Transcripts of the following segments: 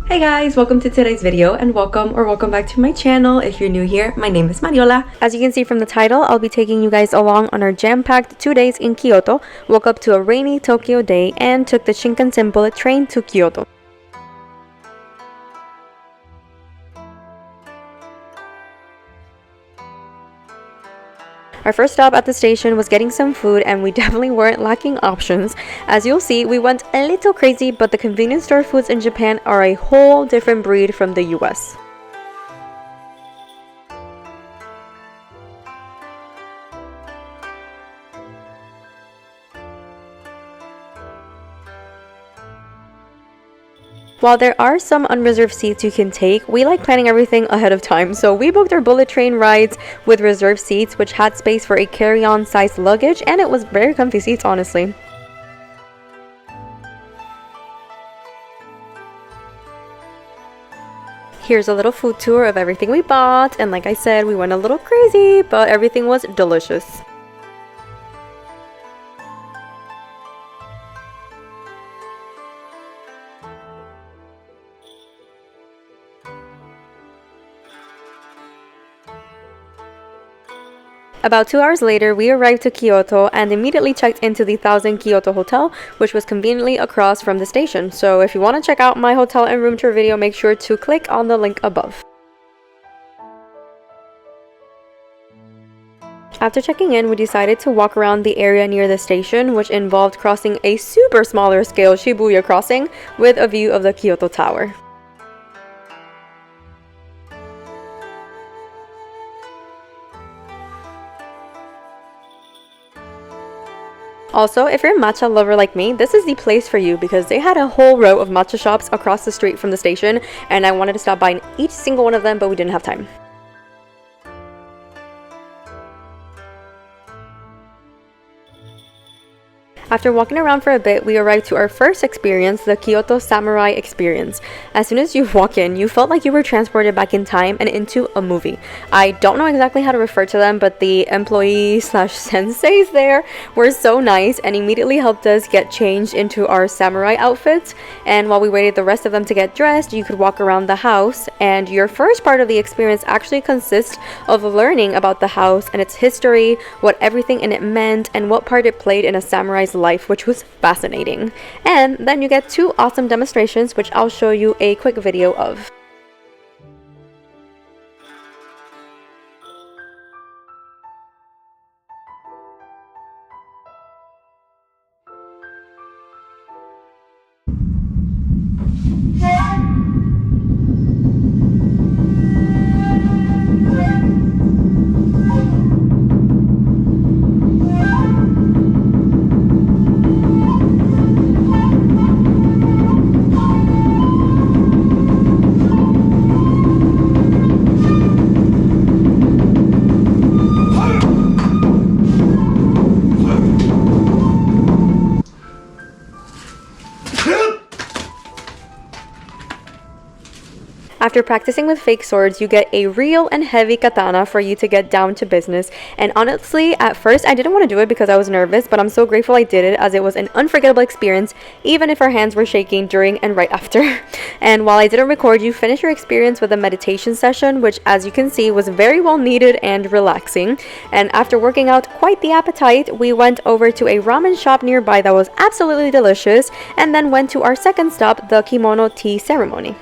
Hey guys, welcome to today's video and welcome back to my channel. If you're new here, my name is Mariola. As you can see from the title, I'll be taking you guys along on our jam-packed 2 days in Kyoto. Woke up to a rainy Tokyo day and took the Shinkansen bullet train to Kyoto. Our first stop at the station was getting some food, and we definitely weren't lacking options. As you'll see, we went a little crazy, but the convenience store foods in Japan are a whole different breed from the US. While there are some unreserved seats you can take, we like planning everything ahead of time, so we booked our bullet train rides with reserved seats, which had space for a carry-on sized luggage, and it was very comfy seats, honestly. Here's a little food tour of everything we bought, and like I said, we went a little crazy, but everything was delicious. About 2 hours later, we arrived to Kyoto and immediately checked into the 1000 Kyoto Hotel, which was conveniently across from the station. So if you want to check out my hotel and room tour video, make sure to click on the link above. After checking in, we decided to walk around the area near the station, which involved crossing a super smaller scale Shibuya crossing with a view of the Kyoto Tower. Also, if you're a matcha lover like me, this is the place for you because they had a whole row of matcha shops across the street from the station, and I wanted to stop by in each single one of them, but we didn't have time. After walking around for a bit, we arrived to our first experience, the Kyoto Samurai experience. As soon as you walk in, you felt like you were transported back in time and into a movie. I don't know exactly how to refer to them, but the employee/senseis there were so nice and immediately helped us get changed into our samurai outfits. And while we waited the rest of them to get dressed, you could walk around the house, and your first part of the experience actually consists of learning about the house and its history, what everything in it meant, and what part it played in a samurai's life, which was fascinating. And then you get 2 awesome demonstrations, which I'll show you a quick video of. After practicing with fake swords, you get a real and heavy katana for you to get down to business. And honestly, at first I didn't want to do it because I was nervous, but I'm so grateful I did it as it was an unforgettable experience, even if our hands were shaking during and right after. And while I didn't record, you finish your experience with a meditation session, which as you can see was very well needed and relaxing. And after working out quite the appetite, we went over to a ramen shop nearby that was absolutely delicious, and then went to our second stop, the kimono tea ceremony.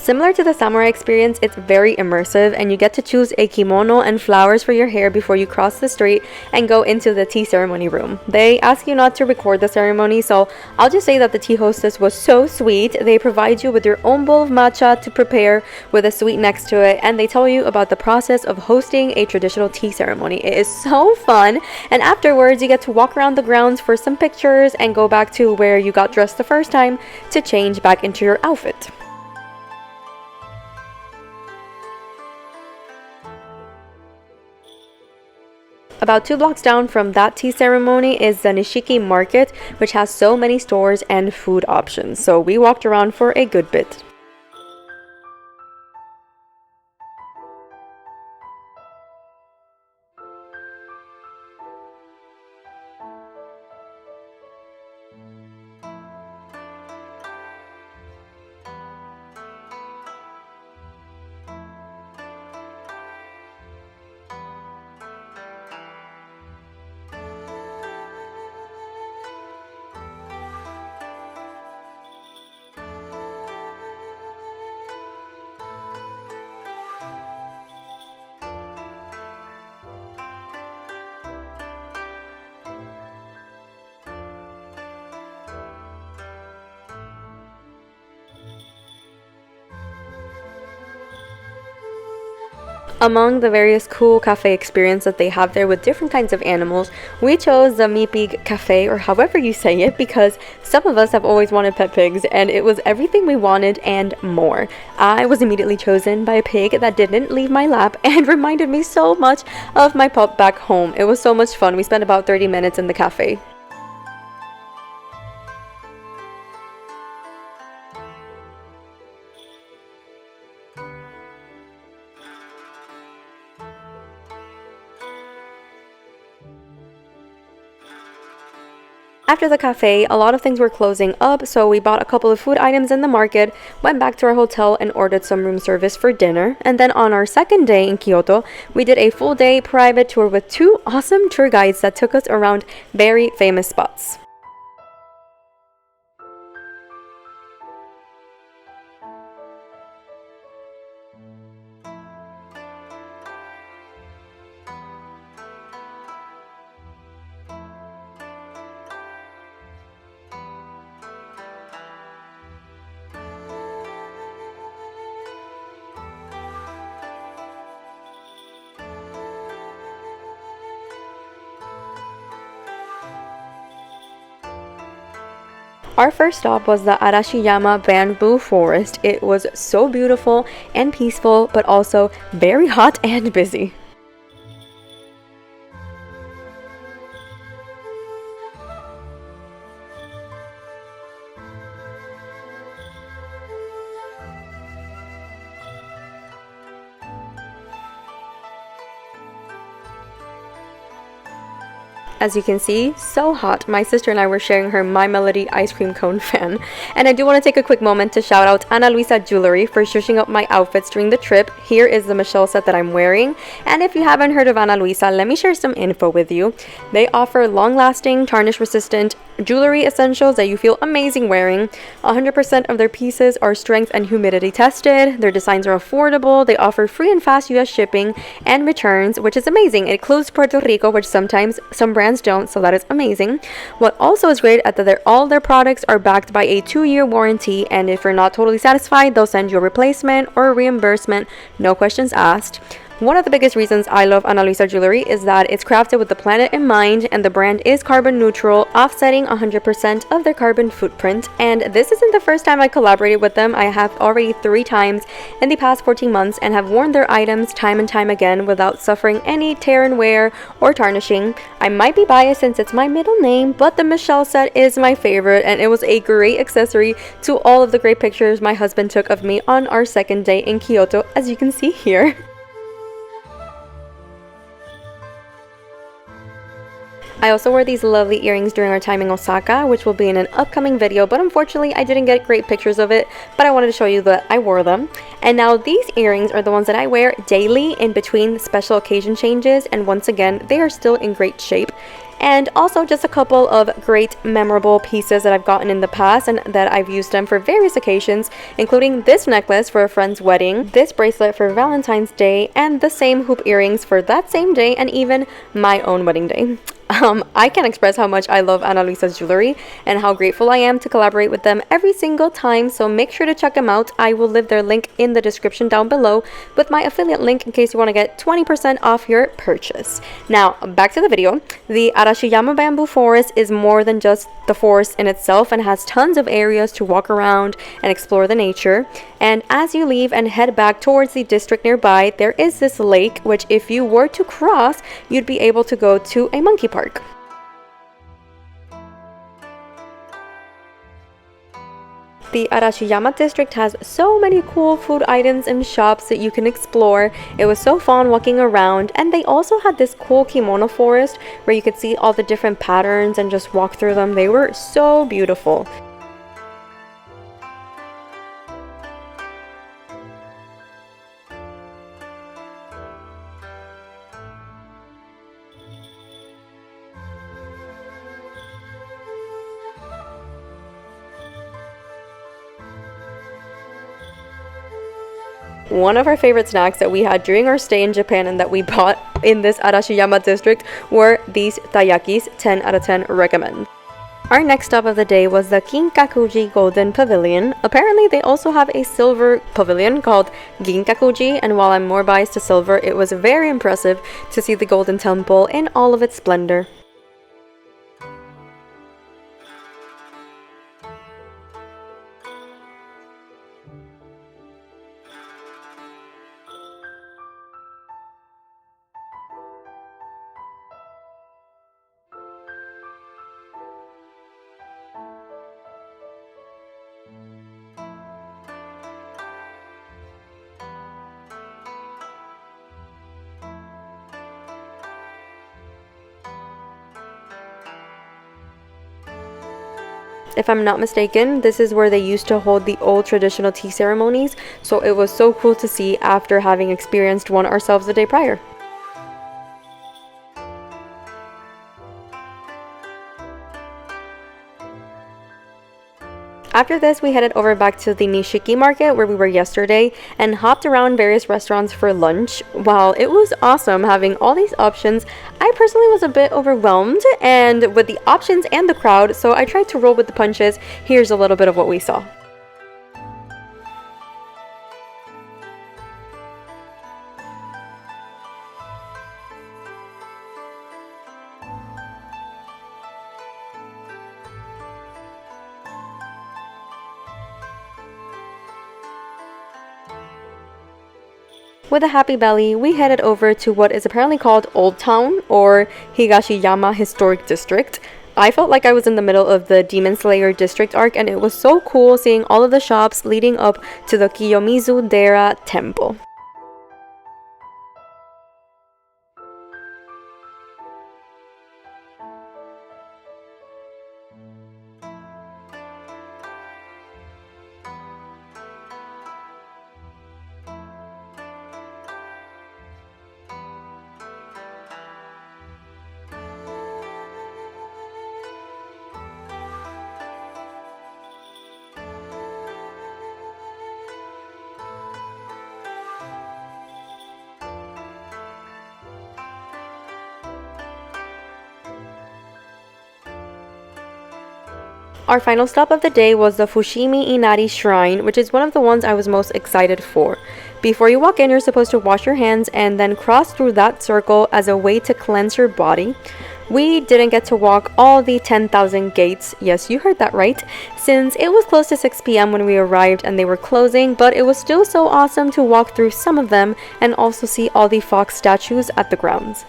Similar to the samurai experience, it's very immersive, and you get to choose a kimono and flowers for your hair before you cross the street and go into the tea ceremony room. They ask you not to record the ceremony, so I'll just say that the tea hostess was so sweet. They provide you with your own bowl of matcha to prepare with a sweet next to it, and they tell you about the process of hosting a traditional tea ceremony. It is so fun, and afterwards you get to walk around the grounds for some pictures and go back to where you got dressed the first time to change back into your outfit. About 2 blocks down from that tea ceremony is the Nishiki market, which has so many stores and food options, so we walked around for a good bit. Among the various cool cafe experience that they have there with different kinds of animals, we chose the Mi Pig Cafe, or however you say it, because some of us have always wanted pet pigs, and it was everything we wanted and more. I was immediately chosen by a pig that didn't leave my lap and reminded me so much of my pup back home. It was so much fun. We spent about 30 minutes in the cafe. After the cafe, a lot of things were closing up, so we bought a couple of food items in the market, went back to our hotel and ordered some room service for dinner. And then on our second day in Kyoto, we did a full day private tour with two awesome tour guides that took us around very famous spots. Our first stop was the Arashiyama bamboo forest. It was so beautiful and peaceful, but also very hot and busy. As you can see, so hot. My sister and I were sharing her My Melody ice cream cone fan. And I do want to take a quick moment to shout out Ana Luisa Jewelry for shushing up my outfits during the trip. Here is the Michelle set that I'm wearing. And if you haven't heard of Ana Luisa, let me share some info with you. They offer long-lasting, tarnish-resistant jewelry essentials that you feel amazing wearing. 100% of their pieces are strength and humidity tested. Their designs are affordable. They offer free and fast US shipping and returns, which is amazing. It includes Puerto Rico, which sometimes some brands don't, so that is amazing. What also is great is that all their products are backed by a 2-year warranty, and if you're not totally satisfied, they'll send you a replacement or a reimbursement, no questions asked. One of the biggest reasons I love Ana Luisa Jewelry is that it's crafted with the planet in mind, and the brand is carbon neutral, offsetting 100% of their carbon footprint. And this isn't the first time I collaborated with them. I have already 3 times in the past 14 months and have worn their items time and time again without suffering any tear and wear or tarnishing. I might be biased since it's my middle name, but the Michelle set is my favorite, and it was a great accessory to all of the great pictures my husband took of me on our second day in Kyoto, as you can see here. I also wore these lovely earrings during our time in Osaka, which will be in an upcoming video, but unfortunately I didn't get great pictures of it, but I wanted to show you that I wore them. And now these earrings are the ones that I wear daily in between special occasion changes, and once again, they are still in great shape. And also just a couple of great memorable pieces that I've gotten in the past and that I've used them for various occasions, including this necklace for a friend's wedding, this bracelet for Valentine's Day, and the same hoop earrings for that same day, and even my own wedding day. I can't express how much I love Ana Luisa's jewelry and how grateful I am to collaborate with them every single time, so make sure to check them out. I will leave their link in the description down below with my affiliate link in case you want to get 20% off your purchase. Now, back to the video. The Arashiyama bamboo forest is more than just the forest in itself and has tons of areas to walk around and explore the nature. And as you leave and head back towards the district nearby, there is this lake, which if you were to cross, you'd be able to go to a monkey park. The Arashiyama district has so many cool food items and shops that you can explore. It was so fun walking around, and they also had this cool kimono forest where you could see all the different patterns and just walk through them. They were so beautiful. One of our favorite snacks that we had during our stay in Japan and that we bought in this Arashiyama district were these taiyakis. 10 out of 10 recommend. Our next stop of the day was the Kinkakuji Golden Pavilion. Apparently they also have a silver pavilion called Ginkakuji, and while I'm more biased to silver, it was very impressive to see the Golden Temple in all of its splendor. If I'm not mistaken, this is where they used to hold the old traditional tea ceremonies, so it was so cool to see after having experienced one ourselves the day prior. After this, we headed over back to the Nishiki market where we were yesterday and hopped around various restaurants for lunch. While it was awesome having all these options, I personally was a bit overwhelmed and with the options and the crowd, so I tried to roll with the punches. Here's a little bit of what we saw. With a happy belly, we headed over to what is apparently called Old Town or Higashiyama Historic District. I felt like I was in the middle of the Demon Slayer district arc, and it was so cool seeing all of the shops leading up to the Kiyomizu Dera temple. Our final stop of the day was the Fushimi Inari Shrine, which is one of the ones I was most excited for. Before you walk in, you're supposed to wash your hands and then cross through that circle as a way to cleanse your body. We didn't get to walk all the 10,000 gates, yes, you heard that right, since it was close to 6 p.m. when we arrived and they were closing, but it was still so awesome to walk through some of them and also see all the fox statues at the grounds.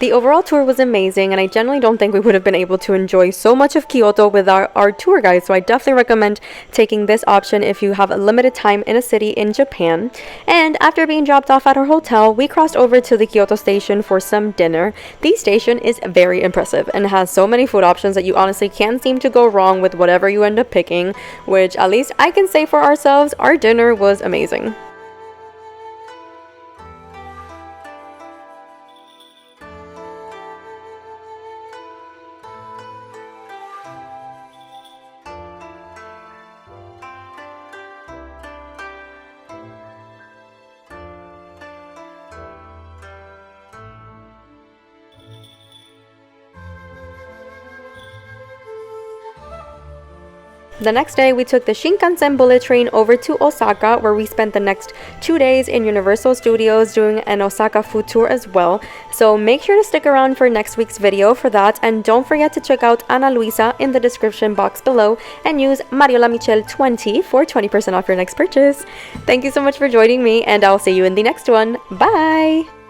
The overall tour was amazing, and I generally don't think we would have been able to enjoy so much of Kyoto without our tour guide, so I definitely recommend taking this option if you have a limited time in a city in Japan. And after being dropped off at our hotel, we crossed over to the Kyoto station for some dinner. The station is very impressive and has so many food options that you honestly can't seem to go wrong with whatever you end up picking, which at least I can say for ourselves, our dinner was amazing. The next day, we took the Shinkansen bullet train over to Osaka, where we spent the next 2 days in Universal Studios doing an Osaka food tour as well. So make sure to stick around for next week's video for that, and don't forget to check out Ana Luisa in the description box below and use Mariola Michel 20 for 20% off your next purchase. Thank you so much for joining me, and I'll see you in the next one. Bye!